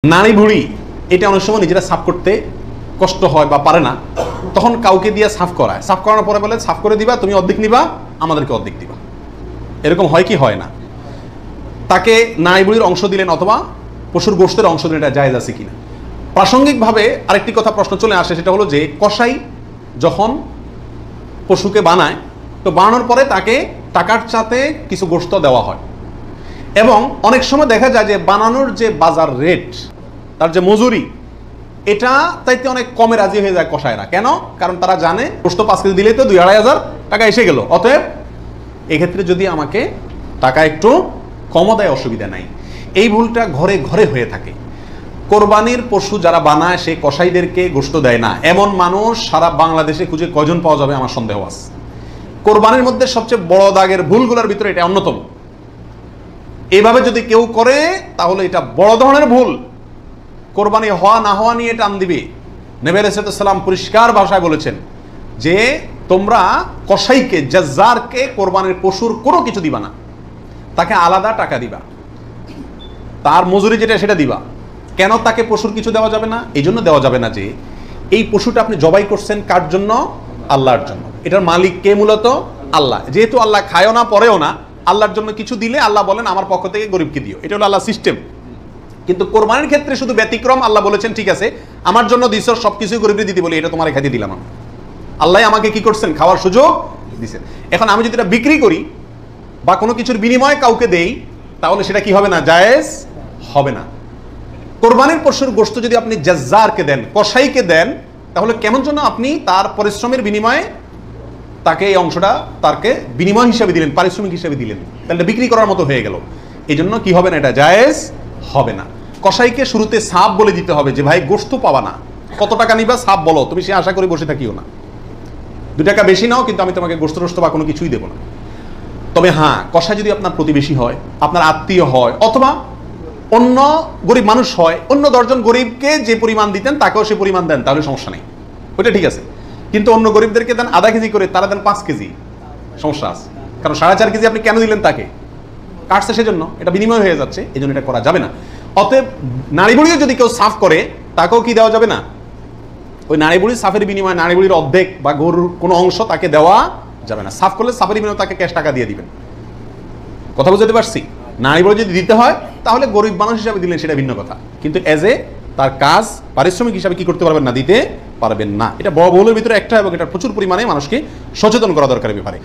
নারী ভুঁড়ি এটা অনেক সময় নিজেরা সাফ করতে কষ্ট হয় বা পারে না, তখন কাউকে দিয়ে সাফ করায়। সাফ করানোর পরে বলে সাফ করে দিবা, তুমি অর্ধেক নিবা, আমাদেরকে অর্ধেক দিবা। এরকম হয় কি হয় না? তাকে নারী ভুঁড়ির অংশ দিলেন অথবা পশুর গোশতের অংশ দিলেন, এটা জায়েজ আছে কিনা? প্রাসঙ্গিকভাবে আরেকটি কথা প্রশ্ন চলে আসে, সেটা হলো যে কসাই যখন পশুকে বানায়, তো বানানোর পরে তাকে টাকার সাথে কিছু গোশত দেওয়া হয়, এবং অনেক সময় দেখা যায় যে বানানোর যে বাজার রেট, তার যে মজুরি, এটা তাইতে অনেক কমে রাজি হয়ে যায় কসাইরা। কেন? কারণ তারা জানে গোশত 5 কেজি দিলেই তো 2-2.5 টাকা এসে গেল, অতএব এক্ষেত্রে যদি আমাকে টাকা একটু কম দেয় অসুবিধা নাই। এই ভুলটা ঘরে ঘরে হয়ে থাকে। কোরবানির পশু যারা বানায় সে কসাইদেরকে গোশত দেয় না, এমন মানুষ সারা বাংলাদেশে খুঁজে কয়জন পাওয়া যাবে আমার সন্দেহ আছে। কোরবানির মধ্যে সবচেয়ে বড় দাগের ভুলগুলোর ভিতরে এটা অন্যতম। এইভাবে যদি কেউ করে তাহলে এটা বড় ধরনের ভুল। কোরবানি হওয়া না হওয়া নিয়ে টান দিবে। নবী আলাইহিস সালাম পরিষ্কার ভাষায় বলেছেন যে তোমরা কসাইকে, জাজ্জারকে কোরবানির পশুর কোনো কিছু দিবা না, তাকে আলাদা টাকা দিবা, তার মজুরি যেটা সেটা দিবা। কেন তাকে পশুর কিছু দেওয়া যাবে না? এই জন্য দেওয়া যাবে না যে এই পশুটা আপনি জবাই করছেন কার জন্য? আল্লাহর জন্য। এটার মালিক কে? মূলত আল্লাহ। যেহেতু আল্লাহ খায়ও না পরেও না, আল্লাহর জন্য কিছু দিলে আল্লাহ বলেন আমার পক্ষ থেকে গরিবকে দিও। এটা হলো আল্লাহ সিস্টেম। কিন্তু কোরবানির ক্ষেত্রে শুধু ব্যতিক্রম, আল্লাহ বলেছেন ঠিক আছে আমার জন্য দিছ, সবকিছুই গরিবকে দিতে বলি, এটা তোমার খাইতে দিলাম আমি। আল্লাহ আমাকে কি করছেন? খাওয়ার সুযোগ দিচ্ছেন। এখন আমি যদি এটা বিক্রি করি বা কোনো কিছুর বিনিময়ে কাউকে দেই, তাহলে সেটা কি হবে না? জায়েজ হবে না। কোরবানির পশুর গোশত যদি আপনি জাজ্জারকে দেন, কসাইকে দেন, তাহলে কেমন জন্য আপনি তার পরিশ্রমের বিনিময়ে তাকে এই অংশটা তাকে বিনিময় হিসাবে দিলেন, পারিশ্রমিক হিসাবে দিলেন, তাহলে বিক্রি করার মতো হয়ে গেল। এই জন্য কি হবে না? এটা জায়েজ হবে না। কসাইকে শুরুতে সাপ বলে দিতে হবে যে ভাই গোশত পাবা না, কত টাকা নিবা সাপ বলো, তুমি সে আশা করে বসে থাকিও না, 2 টাকা বেশি নাও, কিন্তু আমি তোমাকে গোশত টোস্ত বা কোনো কিছুই দেবো না। তবে হ্যাঁ, কসাই যদি আপনার প্রতিবেশী হয়, আপনার আত্মীয় হয়, অথবা অন্য গরিব মানুষ হয়, অন্য 10 জন গরিবকে যে পরিমাণ দিতেন তাকেও সে পরিমাণ দেন, তাহলে সমস্যা নেই, ওইটা ঠিক আছে। কিন্তু অন্য গরিবদেরকে দেন আধা কেজি করে, তারা দেন 5 কেজি, সমস্যা আছে। কারণ 4.5 কেজি আপনি কেন দিলেন? তাকে কাটছে সেজন্য, এটা বিনিময় হয়ে যাচ্ছে, এই জন্য এটা করা যাবে না। অতএব নারী বুড়িও যদি কেউ সাফ করে, তাকেও কি দেওয়া যাবে না? ওই নারী বুড়ির সাফের বিনিময়ে নারী বুড়ির অর্ধেক বা গরুর কোনো অংশ তাকে দেওয়া যাবে না। সাফ করলে সাফের বিনিময়ে তাকে ক্যাশ টাকা দিয়ে দিবেন। কথা বুঝতে পারছি? নারী বুড়ি যদি দিতে হয় তাহলে গরিব মানুষ হিসাবে দিলেন, সেটা ভিন্ন কথা, কিন্তু এজ এ তার কাজ পারিশ্রমিক হিসাবে কি করতে পারবেন না? দিতে পারবেন না। এটা বড় ভুলের ভিতরে একটা, এবং এটা প্রচুর পরিমাণে মানুষকে সচেতন করা দরকার ব্যাপারে।